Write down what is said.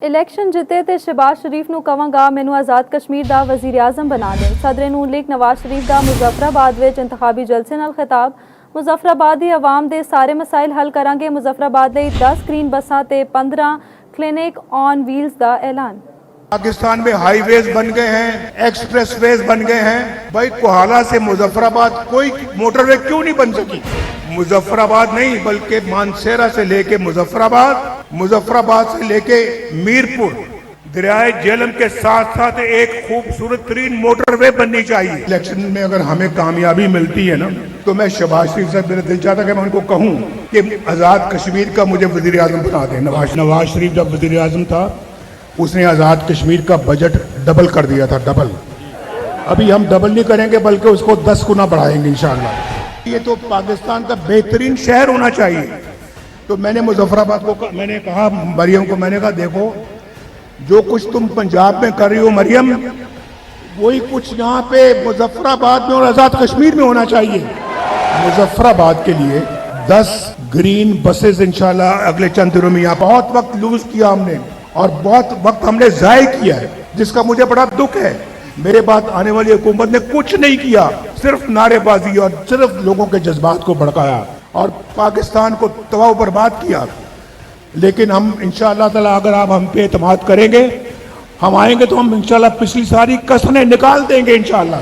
Election ਜਿੱਤੇ ਤੇ ਸ਼ਹਿਬਾਜ਼ ਸ਼ਰੀਫ ਨੂੰ ਕਵਾਂਗਾ ਮੈਨੂੰ ਆਜ਼ਾਦ ਕਸ਼ਮੀਰ ਦਾ ਵਜ਼ੀਰ ਆਜ਼ਮ ਬਣਾ ਦੇ। ਸਦਰ ਨੂਨ ਲੀਗ ਨਵਾਜ਼ ਸ਼ਰੀਫ ਦਾ ਮੁਜ਼ੱਫਰਾਬਾਦ ਵਿੱਚ ਇੰਤਖਾਬੀ ਜਲਸੇ ਨਾਲ ਖਿਤਾਬ। ਮੁਜ਼ੱਫਰਾਬਾਦ ਦੀ ਆਵਾਮ ਦੇ ਸਾਰੇ ਮਸਾਇਲ ਹੱਲ ਕਰਾਂਗੇ। ਮੁਜ਼ੱਫਰਾਬਾਦ ਲਈ 10 ਗ੍ਰੀਨ ਬੱਸਾਂ ਤੇ 15 क्लिनिक ऑन व्हील्स का ऐलान। पाकिस्तान में हाईवेज बन गए हैं, एक्सप्रेसवेज बन गए हैं। भाई कोहाला से मुजफ्फराबाद कोई मोटरवे क्यों नहीं बन सकी? मुजफ्फराबाद नहीं बल्कि मानसेरा से लेके मुजफ्फराबाद, मुजफ्फराबाद से लेके मीरपुर, दरियाए झेलम के साथ साथ एक खूबसूरत तरीन मोटरवे बननी चाहिए। इलेक्शन में अगर हमें कामयाबी मिलती है ना तो मैं शहबाज शरीफ से मेरा दिल चाहता है कि मैं उनको कहूँ कि आज़ाद कश्मीर का मुझे वज़ीर आज़म बना दें। नवाज शरीफ जब वज़ीर आज़म था उसने आज़ाद कश्मीर का बजट डबल कर दिया था, डबल। अभी हम डबल नहीं करेंगे बल्कि उसको 10 गुना बढ़ाएंगे इंशाअल्लाह। ये तो पाकिस्तान का बेहतरीन शहर होना चाहिए। तो मैंने मुजफ्फराबाद को मैंने कहा, मरियम को मैंने कहा देखो जो कुछ तुम पंजाब में कर रही हो मरियम, वही कुछ यहाँ पे मुजफ्फराबाद में और आज़ाद कश्मीर में होना चाहिए। मुजफ्फराबाद के लिए 10 ग्रीन बसेस इंशाल्लाह अगले चंद दिनों में। यहाँ बहुत वक्त लूज किया हमने और बहुत वक्त हमने ज़ाय किया है, जिसका मुझे बड़ा दुख है। मेरे बाद आने वाली हुकूमत ने कुछ नहीं किया, सिर्फ नारेबाजी और सिर्फ लोगों के जज्बात को भड़काया और पाकिस्तान को तबाह बर्बाद किया। लेकिन हम इंशाअल्लाह ताला अगर आप हम पे एतमाद करेंगे, हम आएंगे तो हम इंशाअल्लाह पिछली सारी कसरें निकाल देंगे इंशाअल्लाह।